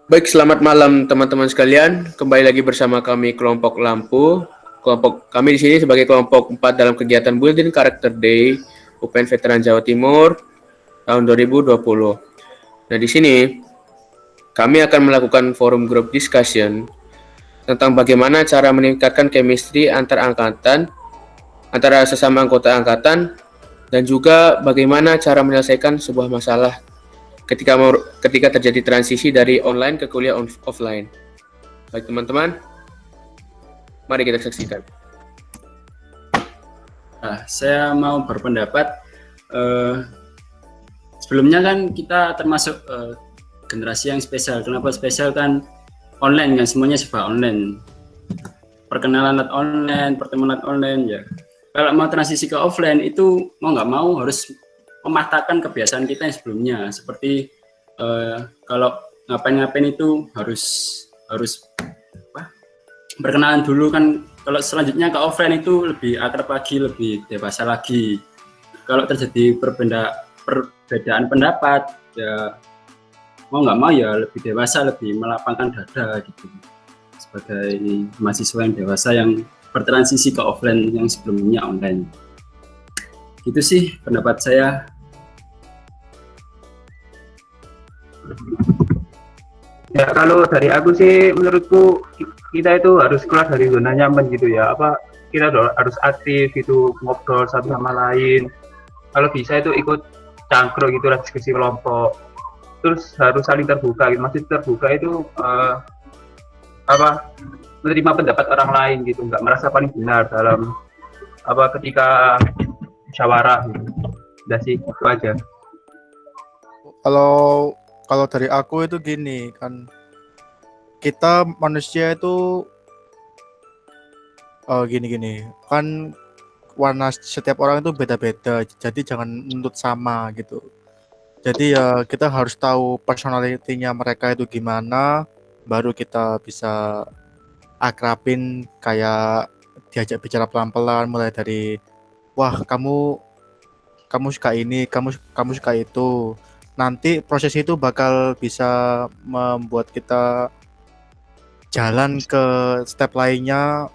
Baik, selamat malam teman-teman sekalian. Kembali lagi bersama kami kelompok Lampu. Kelompok kami di sini sebagai kelompok 4 dalam kegiatan Building Character Day UPN Veteran Jawa Timur tahun 2020. Nah, di sini kami akan melakukan forum group discussion tentang bagaimana cara meningkatkan chemistry antar angkatan, antara sesama anggota angkatan, dan juga bagaimana cara menyelesaikan sebuah masalah ketika terjadi transisi dari online ke kuliah offline. Baik teman-teman, mari kita saksikan. Saya mau berpendapat, sebelumnya kan kita termasuk generasi yang spesial. Kenapa spesial? Kan online kan, semuanya serba online. Perkenalan lewat online, pertemuan lewat online ya. Kalau mau transisi ke offline itu mau nggak mau harus mematahkan kebiasaan kita yang sebelumnya. Seperti kalau ngapain-ngapain itu harus perkenalan dulu kan. Kalau selanjutnya ke offline itu lebih akrab lagi, lebih dewasa lagi. Kalau terjadi perbedaan pendapat ya mau nggak mau ya lebih dewasa, lebih melapangkan dada gitu. Sebagai mahasiswa yang dewasa yang bertransisi ke offline yang sebelumnya online. Gitu sih pendapat saya. Ya kalau dari aku sih, menurutku kita itu harus keluar dari zona nyaman gitu ya. Kita harus aktif gitu, ngobrol satu sama lain. Kalau bisa itu ikut cangkruk gitu lah, diskusi kelompok. Terus harus saling terbuka gitu. Masih terbuka itu menerima pendapat orang lain gitu, nggak merasa paling benar dalam ketika musyawarah gitu. Udah sih, itu aja. Kalau dari aku itu gini kan, kita manusia itu gini kan, warna setiap orang itu beda-beda, jadi jangan nuntut sama gitu. Jadi ya kita harus tahu personality-nya mereka itu gimana, baru kita bisa akrabin, kayak diajak bicara pelan-pelan, mulai dari wah kamu suka ini, kamu suka itu. Nanti proses itu bakal bisa membuat kita jalan ke step lainnya,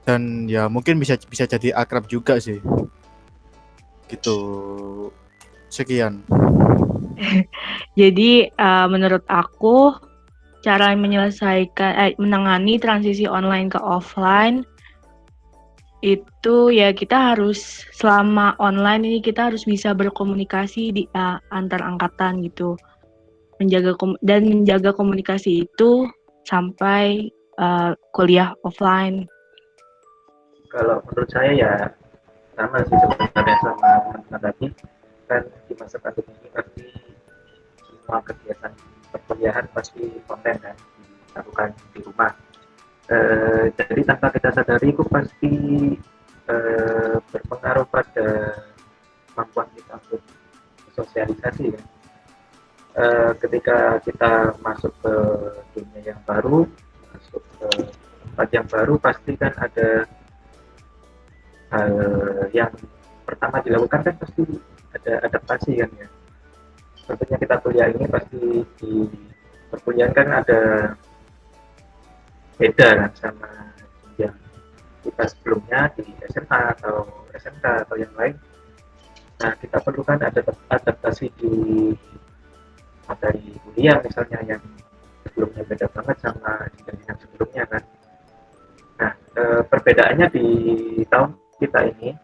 dan ya mungkin bisa jadi akrab juga sih. Gitu. Sekian. Jadi menurut aku cara menangani transisi online ke offline itu ya kita harus, selama online ini kita harus bisa berkomunikasi di antar angkatan gitu, menjaga komunikasi itu sampai kuliah offline. Kalau menurut saya ya sama sih sebenarnya sama teman-teman tadi. Kan di masa pandemi ini pasti semua kegiatan perkuliahan pasti online kan, dilakukan di rumah. Jadi tanpa kita sadari itu pasti berpengaruh pada kemampuan kita untuk sosialisasi ya. Ketika kita masuk ke dunia yang baru, masuk ke tempat yang baru, pasti kan ada hal yang pertama dilakukan kan pasti ada adaptasi kan ya. Tentunya kita kuliah ini pasti di perkuliahan kan ada beda kan sama yang kita sebelumnya di SMA atau SMK atau yang lain. Nah, kita perlukan adaptasi di materi kuliah misalnya yang sebelumnya beda banget sama yang sebelumnya kan. Nah, perbedaannya di tahun kita ini,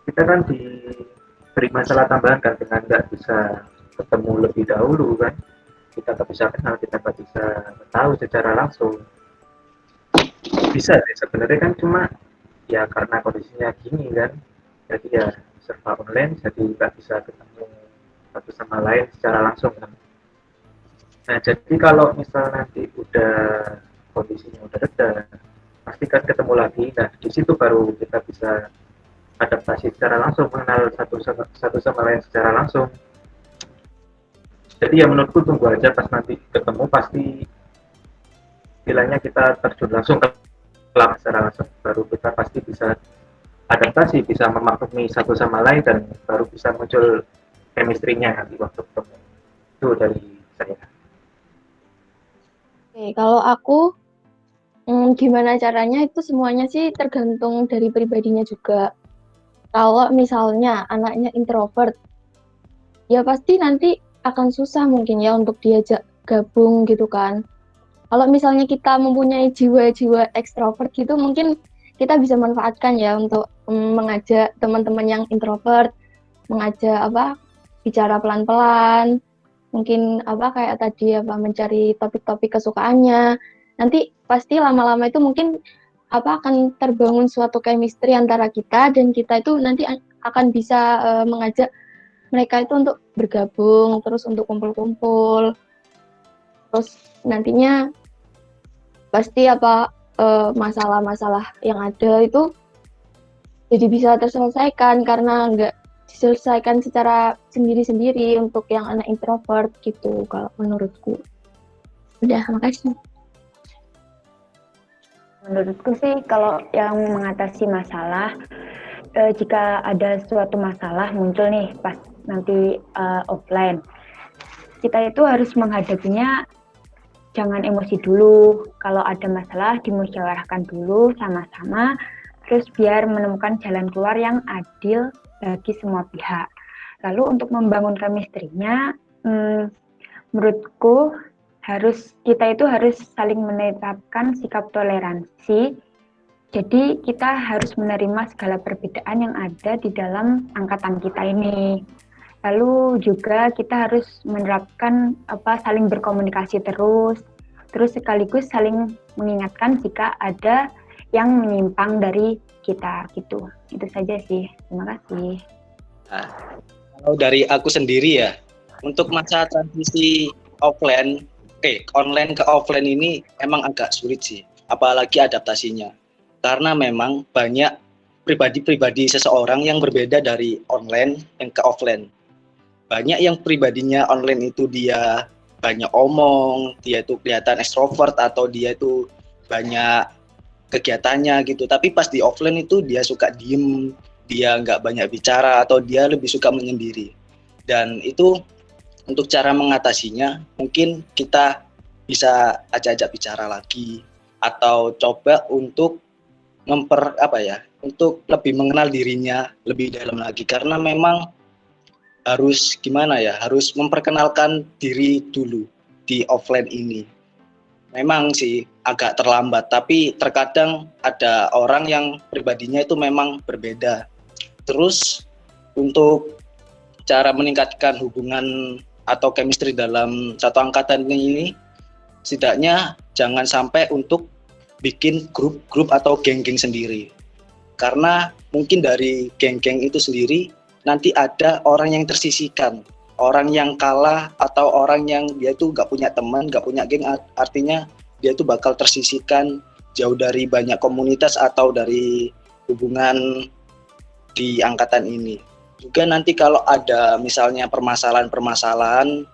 kita kan diberi masalah tambahan kan dengan nggak bisa ketemu lebih dahulu kan. Kita nggak bisa kenal, kita nggak bisa tahu secara langsung. Bisa sih sebenarnya kan, cuma ya karena kondisinya gini kan, jadi ya serba online, jadi nggak bisa ketemu satu sama lain secara langsung kan. Nah, jadi kalau misal nanti udah kondisinya udah reda, pasti kan ketemu lagi. Nah, di situ baru kita bisa adaptasi secara langsung, mengenal satu sama lain secara langsung. Jadi ya menurutku tunggu aja, pas nanti ketemu pasti istilahnya kita terjun langsung ke kelas secara langsung, baru kita pasti bisa adaptasi, bisa memaklumi satu sama lain, dan baru bisa muncul chemistry-nya nanti waktu ketemu. Itu dari saya. Oke, kalau aku gimana caranya itu semuanya sih tergantung dari pribadinya juga. Kalau misalnya anaknya introvert, ya pasti nanti akan susah mungkin ya untuk diajak gabung gitu kan. Kalau misalnya kita mempunyai jiwa-jiwa ekstrovert gitu, mungkin kita bisa manfaatkan ya untuk mengajak teman-teman yang introvert, mengajak bicara pelan-pelan, mungkin kayak tadi mencari topik-topik kesukaannya. Nanti pasti lama-lama itu mungkin akan terbangun suatu chemistry antara kita dan kita itu nanti akan bisa mengajak mereka itu untuk bergabung, terus untuk kumpul-kumpul. Terus nantinya pasti masalah-masalah yang ada itu jadi bisa terselesaikan karena nggak diselesaikan secara sendiri-sendiri untuk yang anak introvert gitu kalau menurutku. Udah, makasih. Menurutku sih kalau yang mengatasi masalah, jika ada suatu masalah muncul nih pas nanti offline, kita itu harus menghadapinya jangan emosi dulu. Kalau ada masalah dimusyawarahkan dulu sama-sama, terus biar menemukan jalan keluar yang adil bagi semua pihak. Lalu untuk membangun chemistry-nya, menurutku kita itu harus saling menetapkan sikap toleransi. Jadi kita harus menerima segala perbedaan yang ada di dalam angkatan kita ini. Lalu juga kita harus menerapkan saling berkomunikasi terus sekaligus saling mengingatkan jika ada yang menyimpang dari kita gitu. Itu saja sih. Terima kasih. Nah, kalau dari aku sendiri ya, untuk masa transisi online ke offline ini emang agak sulit sih, apalagi adaptasinya. Karena memang banyak pribadi-pribadi seseorang yang berbeda dari online yang ke offline. Banyak yang pribadinya online itu dia banyak omong, dia itu kelihatan ekstrovert atau dia itu banyak kegiatannya gitu. Tapi pas di offline itu dia suka diem, dia nggak banyak bicara atau dia lebih suka menyendiri. Dan itu untuk cara mengatasinya mungkin kita bisa ajak-ajak bicara lagi atau coba untuk untuk lebih mengenal dirinya lebih dalam lagi, karena memang harus harus memperkenalkan diri dulu di offline ini. Memang sih agak terlambat, tapi terkadang ada orang yang pribadinya itu memang berbeda. Terus untuk cara meningkatkan hubungan atau chemistry dalam satu angkatan ini, setidaknya jangan sampai untuk bikin grup-grup atau geng-geng sendiri. Karena mungkin dari geng-geng itu sendiri nanti ada orang yang tersisihkan, orang yang kalah atau orang yang dia tuh gak punya teman, gak punya geng, artinya dia tuh bakal tersisihkan jauh dari banyak komunitas atau dari hubungan di angkatan ini. Juga nanti kalau ada misalnya permasalahan-permasalahan,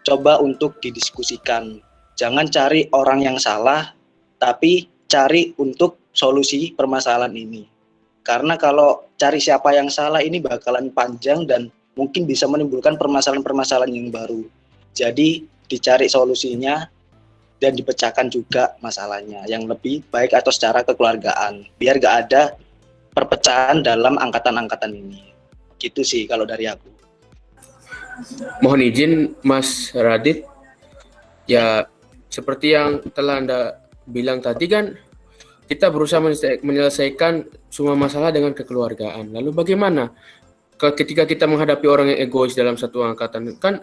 coba untuk didiskusikan. Jangan cari orang yang salah, tapi cari untuk solusi permasalahan ini. Karena kalau cari siapa yang salah ini bakalan panjang dan mungkin bisa menimbulkan permasalahan-permasalahan yang baru. Jadi dicari solusinya dan dipecahkan juga masalahnya yang lebih baik atau secara kekeluargaan. Biar gak ada perpecahan dalam angkatan-angkatan ini. Gitu sih kalau dari aku. Mohon izin Mas Radit, ya seperti yang telah Anda bilang tadi kan, kita berusaha menyelesaikan semua masalah dengan kekeluargaan. Lalu bagaimana ketika kita menghadapi orang yang egois dalam satu angkatan? Kan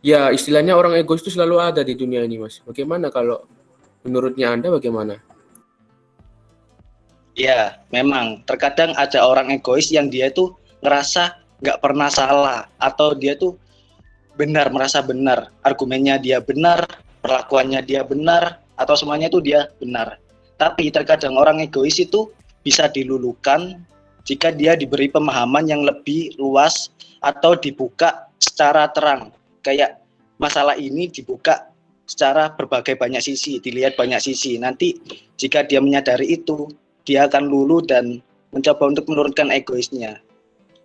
ya istilahnya orang egois itu selalu ada di dunia ini, Mas. Bagaimana kalau menurutnya Anda bagaimana? Ya, memang terkadang ada orang egois yang dia tuh ngerasa nggak pernah salah atau dia tuh merasa benar, argumennya dia benar, perlakuannya dia benar, atau semuanya itu dia benar. Tapi terkadang orang egois itu bisa dilulukan jika dia diberi pemahaman yang lebih luas atau dibuka secara terang. Kayak masalah ini dibuka secara berbagai banyak sisi, dilihat banyak sisi. Nanti jika dia menyadari itu, dia akan luluh dan mencoba untuk menurunkan egoisnya.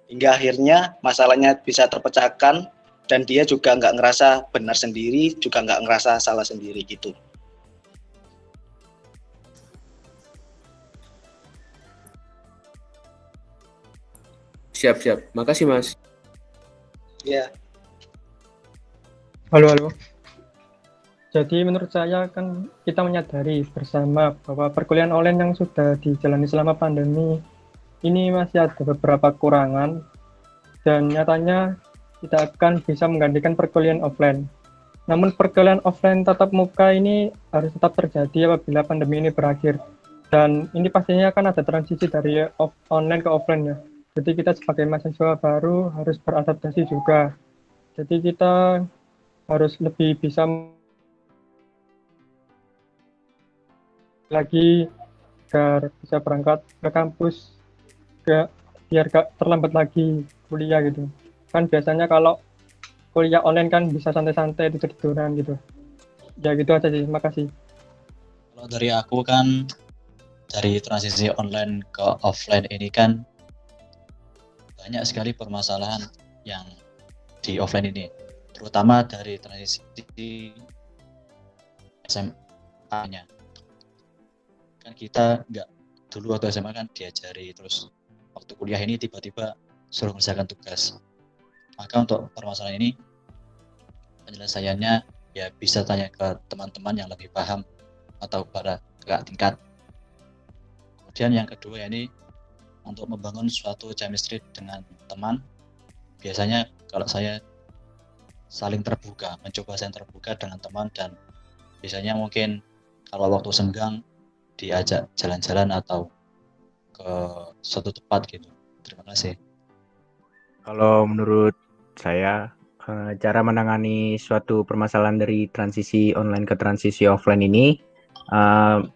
Hingga akhirnya masalahnya bisa terpecahkan dan dia juga nggak ngerasa benar sendiri, juga nggak ngerasa salah sendiri gitu. Siap. Makasih, Mas. Ya, Halo, halo. Jadi menurut saya kan kita menyadari bersama bahwa perkuliahan online yang sudah dijalani selama pandemi ini masih ada beberapa kekurangan dan nyatanya tidak akan bisa menggantikan perkuliahan offline. Namun perkuliahan offline tatap muka ini harus tetap terjadi apabila pandemi ini berakhir. Dan ini pastinya akan ada transisi dari online ke offline ya. Jadi kita sebagai mahasiswa baru harus beradaptasi juga. Jadi kita harus lebih bisa lagi agar bisa berangkat ke kampus biar gak terlambat lagi kuliah gitu. Kan biasanya kalau kuliah online kan bisa santai-santai tidur-tiduran gitu. Ya gitu aja sih, makasih. Kalau dari aku kan dari transisi online ke offline ini kan banyak sekali permasalahan yang di offline ini, terutama dari transisi SMA-nya. Kan kita nggak dulu waktu SMA kan diajari, terus waktu kuliah ini tiba-tiba suruh mengerjakan tugas. Maka untuk permasalahan ini penyelesaiannya ya bisa tanya ke teman-teman yang lebih paham atau pada kakak tingkat. Kemudian yang kedua ya ini untuk membangun suatu chemistry dengan teman, biasanya kalau saya mencoba saling terbuka dengan teman, dan biasanya mungkin kalau waktu senggang diajak jalan-jalan atau ke suatu tempat gitu. Terima kasih. Kalau menurut saya, cara menangani suatu permasalahan dari transisi online ke transisi offline ini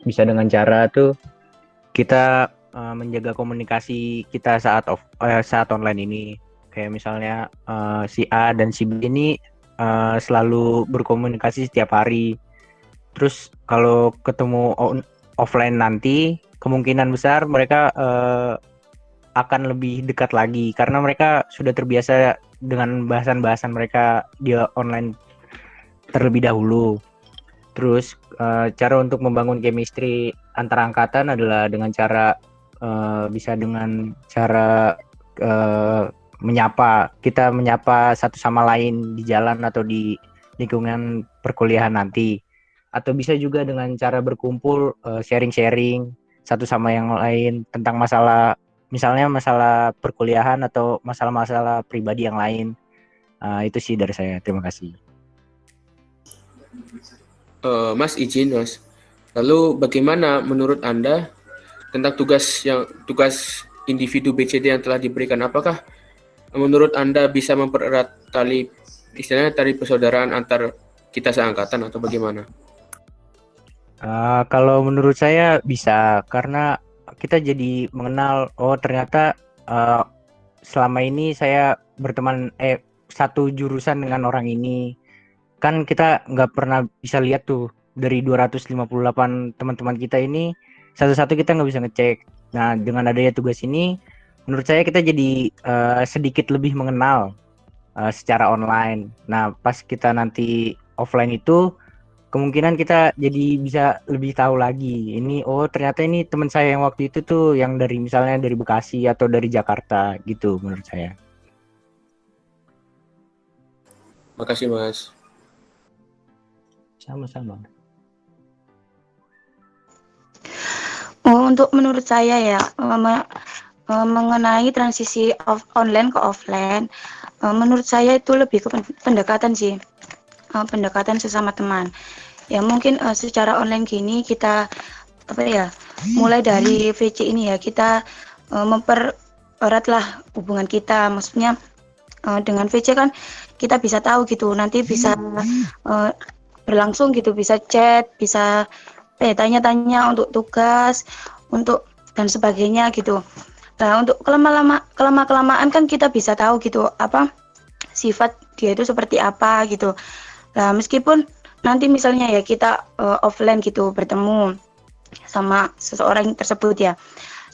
bisa dengan cara tuh kita menjaga komunikasi kita saat online ini. Kayak misalnya si A dan si B ini selalu berkomunikasi setiap hari. Terus kalau ketemu offline nanti, kemungkinan besar mereka akan lebih dekat lagi karena mereka sudah terbiasa dengan bahasan-bahasan mereka di online terlebih dahulu. Terus cara untuk membangun chemistry antara angkatan adalah dengan cara menyapa satu sama lain di jalan atau di lingkungan perkuliahan nanti. Atau bisa juga dengan cara berkumpul, sharing-sharing satu sama yang lain tentang misalnya masalah perkuliahan atau masalah-masalah pribadi yang lain. Itu sih dari saya. Terima kasih. Mas izin, Mas. Lalu bagaimana menurut Anda tentang tugas individu BCD yang telah diberikan? Apakah menurut Anda bisa mempererat tali persaudaraan antar kita seangkatan atau bagaimana? Kalau menurut saya bisa, karena kita jadi mengenal, ternyata selama ini saya berteman satu jurusan dengan orang ini. Kan kita nggak pernah bisa lihat tuh dari 258 teman-teman kita ini, satu-satu kita nggak bisa ngecek. Nah, dengan adanya tugas ini, menurut saya kita jadi sedikit lebih mengenal secara online. Nah, pas kita nanti offline itu, kemungkinan kita jadi bisa lebih tahu lagi. Ini ternyata ini teman saya yang waktu itu tuh yang misalnya dari Bekasi atau dari Jakarta gitu menurut saya. Makasih, Mas. Sama-sama. Untuk menurut saya ya, mengenai transisi online ke offline, menurut saya itu lebih ke pendekatan sih, pendekatan sesama teman. Ya mungkin secara online gini kita mulai dari VC ini ya, kita mempereratlah hubungan kita. Maksudnya dengan VC kan kita bisa tahu gitu, nanti bisa berlangsung gitu, bisa chat, bisa tanya-tanya untuk tugas, dan sebagainya gitu. Nah, untuk kelamaan kan kita bisa tahu gitu apa sifat dia itu seperti apa gitu. Nah, meskipun nanti misalnya ya kita offline gitu bertemu sama seseorang tersebut ya.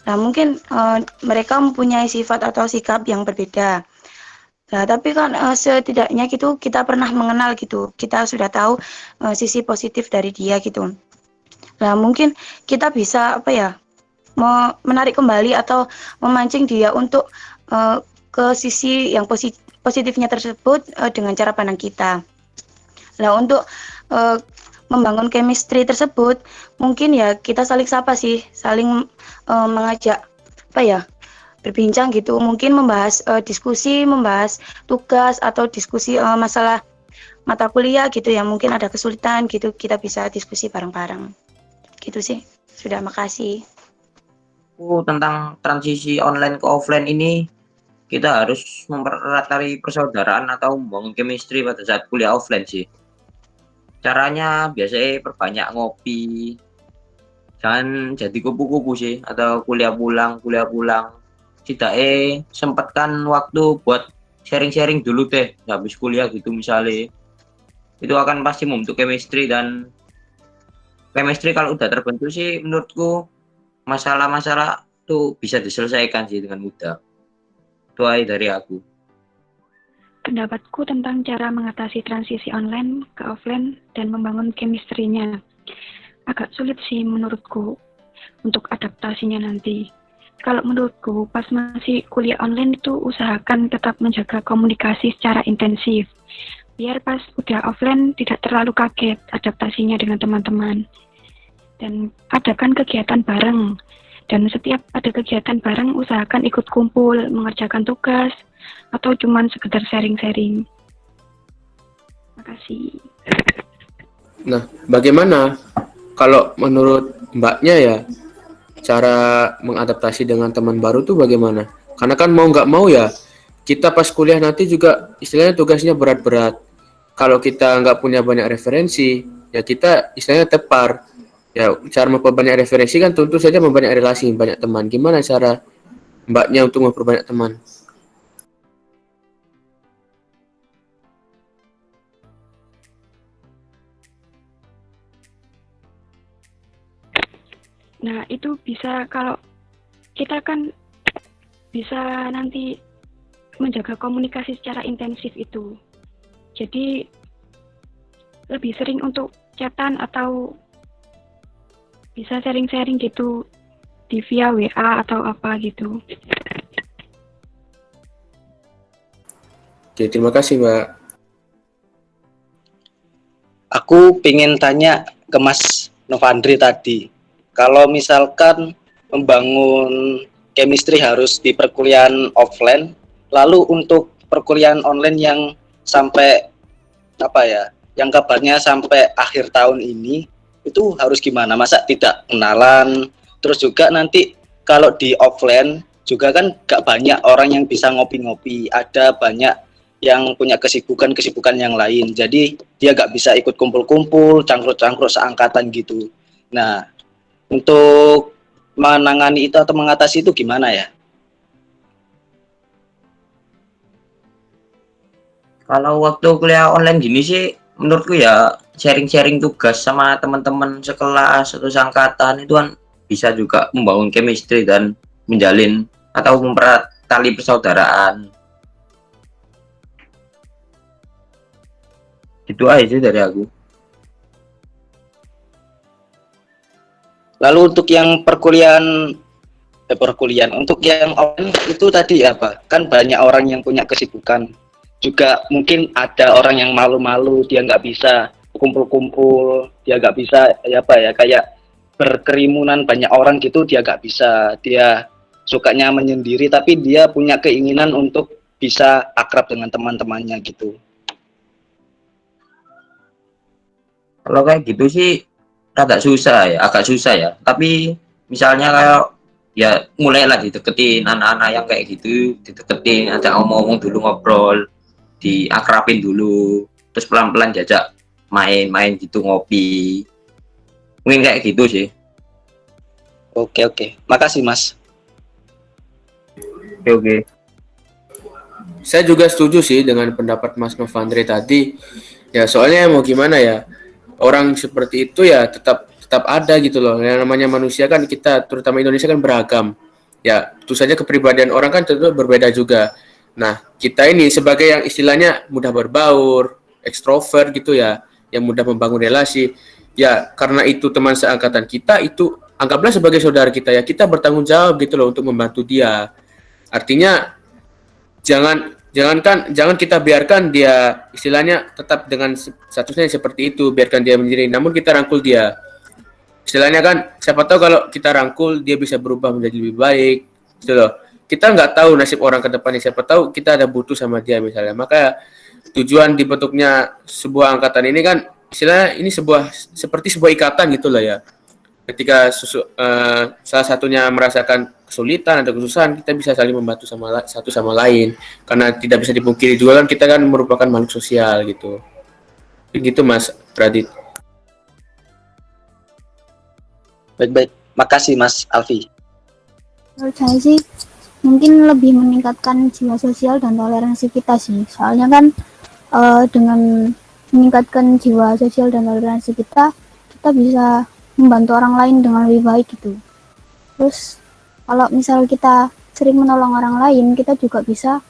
Nah, mungkin mereka mempunyai sifat atau sikap yang berbeda. Nah, tapi kan setidaknya gitu kita pernah mengenal gitu. Kita sudah tahu sisi positif dari dia gitu. Nah, mungkin kita bisa menarik kembali atau memancing dia untuk ke sisi yang positifnya tersebut dengan cara pandang kita. Nah, untuk membangun chemistry tersebut, mungkin ya kita saling sapa sih, saling mengajak berbincang gitu, mungkin membahas diskusi, membahas tugas atau diskusi masalah mata kuliah gitu ya, mungkin ada kesulitan gitu, kita bisa diskusi bareng-bareng. Gitu sih. Sudah, makasih. Tentang transisi online ke offline ini, kita harus mempererat tali persaudaraan atau membangun chemistry pada saat kuliah offline sih. Caranya biasanya perbanyak ngopi, jangan jadi kupu-kupu sih, atau kuliah pulang. Setidaknya sempatkan waktu buat sharing-sharing dulu deh, habis kuliah gitu misalnya. Itu akan pasti membentuk chemistry, dan chemistry kalau udah terbentuk sih menurutku masalah-masalah tuh bisa diselesaikan sih dengan mudah. Itu aja dari aku. Pendapatku tentang cara mengatasi transisi online ke offline dan membangun chemistry-nya. Agak sulit sih menurutku untuk adaptasinya nanti. Kalau menurutku pas masih kuliah online itu usahakan tetap menjaga komunikasi secara intensif. Biar pas udah offline tidak terlalu kaget adaptasinya dengan teman-teman. Dan adakan kegiatan bareng. Dan setiap ada kegiatan bareng usahakan ikut kumpul, mengerjakan tugas, atau cuman sekedar sharing-sharing. Makasih. Nah, bagaimana kalau menurut Mbaknya ya, cara mengadaptasi dengan teman baru tuh bagaimana? Karena kan mau nggak mau ya, kita pas kuliah nanti juga istilahnya tugasnya berat-berat. Kalau kita nggak punya banyak referensi, ya kita istilahnya tepar. Ya, cara memperbanyak referensi kan tentu saja memperbanyak relasi, banyak teman. Gimana cara Mbaknya untuk memperbanyak teman? Nah, itu bisa kalau kita kan bisa nanti menjaga komunikasi secara intensif itu. Jadi lebih sering untuk chatan atau bisa sharing-sharing gitu di via WA atau apa gitu. Oke, terima kasih Mbak. Aku pengen tanya ke Mas Novandri tadi, kalau misalkan membangun chemistry harus di perkuliahan offline, lalu untuk perkuliahan online yang sampai yang kabarnya sampai akhir tahun ini, itu harus gimana? Masa tidak kenalan? Terus juga nanti kalau di offline juga kan gak banyak orang yang bisa ngopi-ngopi, ada banyak yang punya kesibukan yang lain, jadi dia gak bisa ikut kumpul-kumpul, cangkruk-cangkruk seangkatan gitu. Nah, untuk menangani itu atau mengatasi itu gimana ya? Kalau waktu kuliah online gini sih, menurutku ya sharing-sharing tugas sama teman-teman sekelas atau seangkatan itu kan bisa juga membangun chemistry dan menjalin atau mempererat tali persaudaraan. Itu aja sih dari aku. Lalu untuk yang perkuliahan, untuk yang online itu tadi apa? Kan banyak orang yang punya kesibukan. Juga mungkin ada orang yang malu-malu, dia nggak bisa kumpul-kumpul, dia nggak bisa kayak berkerimunan banyak orang gitu, dia nggak bisa, dia sukanya menyendiri, tapi dia punya keinginan untuk bisa akrab dengan teman-temannya gitu. Kalau kayak gitu sih agak susah ya. Tapi misalnya kayak ya mulai lagi deketin anak-anak yang kayak gitu, dideketin, ajak ngomong dulu, ngobrol, diakrabin dulu, terus pelan-pelan jajak main-main gitu, ngopi. Mungkin kayak gitu sih. Oke. Makasih Mas. Oke. Saya juga setuju sih dengan pendapat Mas Novandri tadi. Ya soalnya mau gimana ya, orang seperti itu ya tetap ada gitu loh. Yang namanya manusia kan, kita terutama Indonesia kan beragam. Ya tentu saja kepribadian orang kan tentu berbeda juga. Nah kita ini sebagai yang istilahnya mudah berbaur, ekstrovert gitu ya, yang mudah membangun relasi. Ya karena itu teman seangkatan kita, itu anggaplah sebagai saudara kita ya, kita bertanggung jawab gitu loh untuk membantu dia. Artinya jangan kita biarkan dia istilahnya tetap dengan statusnya seperti itu, biarkan dia menjadi, namun kita rangkul dia. Istilahnya kan, siapa tahu kalau kita rangkul dia bisa berubah menjadi lebih baik, gitu loh. Kita nggak tahu nasib orang ke depannya, siapa tahu kita ada butuh sama dia misalnya. Maka tujuan dibentuknya sebuah angkatan ini kan istilahnya ini seperti sebuah ikatan gitu lah ya. Ketika salah satunya merasakan kesulitan atau kesusahan, kita bisa saling membantu satu sama lain. Karena tidak bisa dipungkiri juga kan kita kan merupakan makhluk sosial gitu. Begitu Mas Radit. Baik-baik, makasih Mas Alfi. Menurut saya sih mungkin lebih meningkatkan jiwa sosial dan toleransi kita sih. Soalnya kan dengan meningkatkan jiwa sosial dan toleransi kita bisa membantu orang lain dengan lebih baik gitu. Terus kalau misal kita sering menolong orang lain, kita juga bisa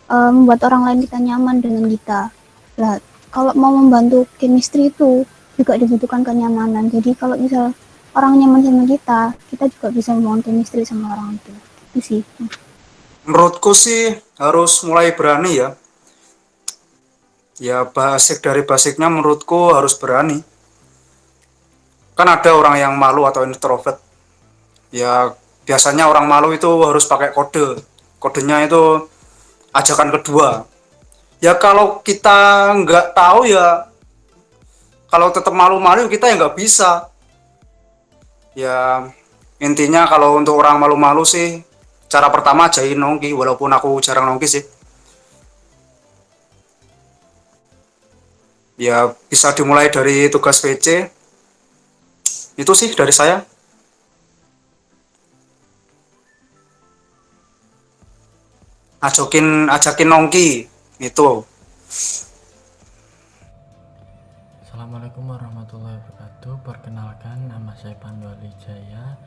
membuat orang lain kita nyaman dengan kita. Lah, kalau mau membantu chemistry itu juga dibutuhkan kenyamanan. Jadi kalau misal orang nyaman sama kita juga bisa membangun chemistry sama orang itu. Itu sih. Menurutku sih harus mulai berani ya. Ya basicnya menurutku harus berani. Kan ada orang yang malu atau introvert. Ya biasanya orang malu itu harus pakai kode. Kodenya itu ajakan kedua. Ya kalau kita nggak tahu ya, kalau tetap malu-malu kita ya nggak bisa. Ya intinya kalau untuk orang malu-malu sih, cara pertama ajain nongki, walaupun aku jarang nongki sih. Ya bisa dimulai dari tugas PC. Itu sih dari saya. Ajakin nongki itu. Assalamualaikum warahmatullahi wabarakatuh. Perkenalkan, nama saya Pandu Alijaya.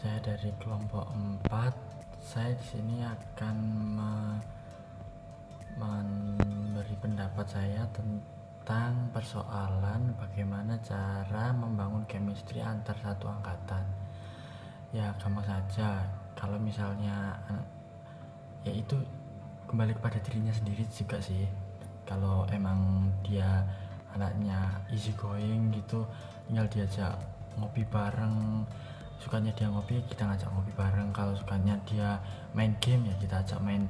Saya dari kelompok 4. Saya di sini akan memberi pendapat saya tentang persoalan bagaimana cara membangun chemistry antar satu angkatan. Ya, gampang saja. Kalau misalnya ya itu kembali kepada dirinya sendiri juga sih. Kalau emang dia anaknya easy going gitu, tinggal diajak ngopi bareng. Sukanya dia ngopi, kita ngajak ngopi bareng. Kalau sukanya dia main game, ya kita ajak main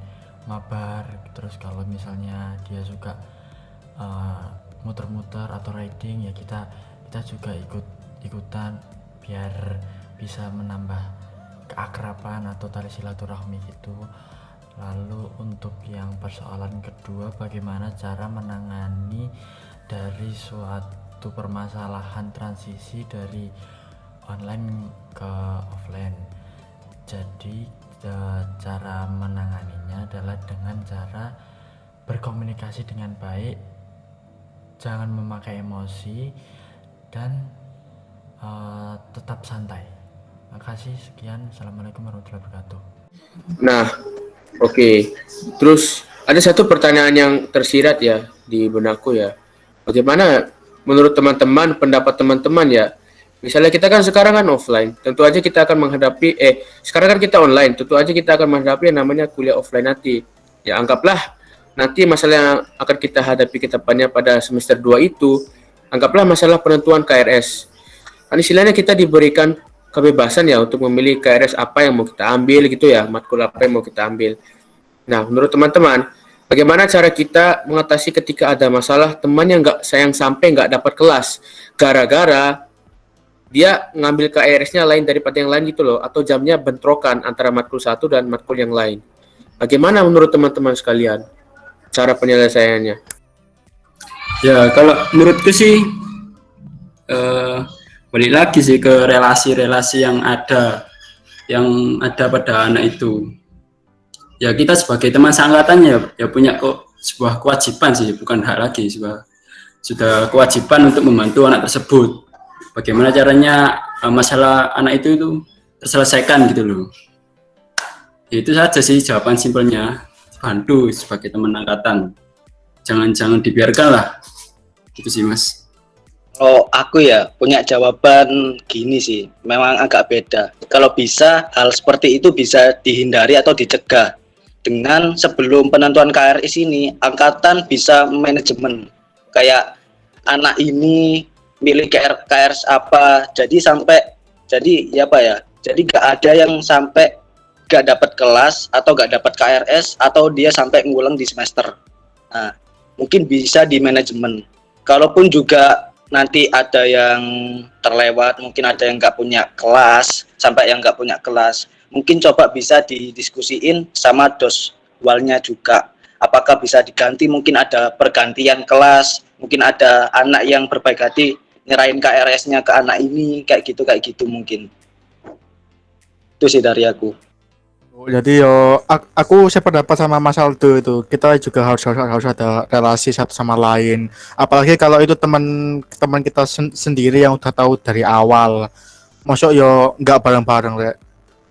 mabar. Terus kalau misalnya dia suka muter-muter atau riding, ya kita juga ikutan biar bisa menambah keakraban atau tali silaturahmi gitu. Lalu untuk yang persoalan kedua, bagaimana cara menangani dari suatu permasalahan transisi dari online ke offline. Jadi cara menanganinya adalah dengan cara berkomunikasi dengan baik, jangan memakai emosi, dan tetap santai. Makasih, sekian. Assalamualaikum warahmatullahi wabarakatuh. Nah, oke. Terus ada satu pertanyaan yang tersirat ya di benakku ya. Bagaimana menurut teman-teman, pendapat teman-teman ya? Misalnya kita kan sekarang kan offline, tentu aja kita akan menghadapi sekarang kan kita online, tentu aja kita akan menghadapi yang namanya kuliah offline nanti. Ya anggaplah nanti masalah yang akan kita hadapi ke depannya pada semester 2 itu, anggaplah masalah penentuan KRS. Kan istilahnya kita diberikan kebebasan ya untuk memilih KRS apa yang mau kita ambil gitu ya, matkul apa yang mau kita ambil. Nah, menurut teman-teman, bagaimana cara kita mengatasi ketika ada masalah teman yang sampai nggak dapat kelas gara-gara dia ngambil KRS-nya lain daripada yang lain gitu loh, atau jamnya bentrokan antara matkul satu dan matkul yang lain. Bagaimana menurut teman-teman sekalian cara penyelesaiannya? Ya, kalau menurutku sih balik lagi sih ke relasi-relasi yang ada pada anak itu. Ya kita sebagai teman seangkatan ya punya sebuah kewajiban sih, bukan hak lagi, sudah kewajiban untuk membantu anak tersebut. Bagaimana caranya masalah anak itu terselesaikan gitu loh. Ya, itu saja sih jawaban simpelnya, bantu sebagai teman angkatan. Jangan dibiarkan lah. Gitu sih Mas. Kalau aku ya punya jawaban gini sih, memang agak beda. Kalau bisa hal seperti itu bisa dihindari atau dicegah. dengan sebelum penentuan KRS ini angkatan bisa manajemen kayak anak ini milih KRS apa, jadi gak ada yang sampai gak dapat kelas atau gak dapat KRS atau dia sampai ngulang di semester. Nah, mungkin bisa di manajemen. Kalaupun juga nanti ada yang terlewat, mungkin ada yang nggak punya kelas, sampai yang nggak punya kelas, mungkin coba bisa didiskusiin sama doswalnya juga. Apakah bisa diganti, mungkin ada pergantian kelas, mungkin ada anak yang berbaik hati nyerahin KRS-nya ke anak ini, kayak gitu mungkin. Itu sih dari aku. Jadi aku sependapat sama Mas Aldo itu. Kita juga harus ada relasi satu sama lain. Apalagi kalau itu teman kita sendiri yang udah tahu dari awal. Masuk nggak bareng-bareng, Rek.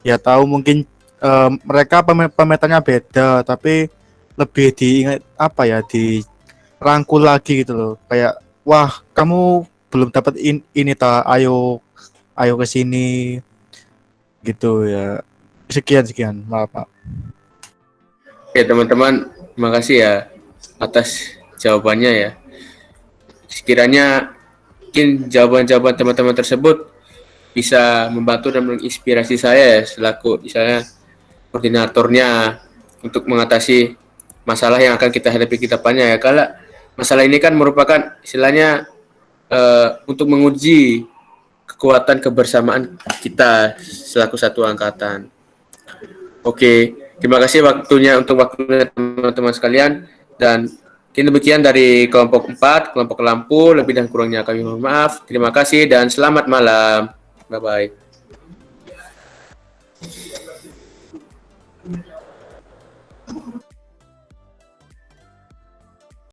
Ya tahu mungkin mereka pemetannya beda, tapi lebih diingat dirangkul lagi gitu loh. Kayak wah, kamu belum dapat ini ayo ke sini gitu ya. Sekian, maaf Pak. Oke teman-teman, terima kasih ya atas jawabannya ya. Sekiranya mungkin jawaban-jawaban teman-teman tersebut bisa membantu dan menginspirasi saya ya, selaku misalnya koordinatornya untuk mengatasi masalah yang akan kita hadapi ke depannya ya. Kalau masalah ini kan merupakan istilahnya untuk menguji kekuatan kebersamaan kita selaku satu angkatan. Oke, terima kasih waktunya teman-teman sekalian, dan demikian dari kelompok 4, kelompok lampu. Lebih dan kurangnya kami mohon maaf. Terima kasih dan selamat malam. Bye-bye.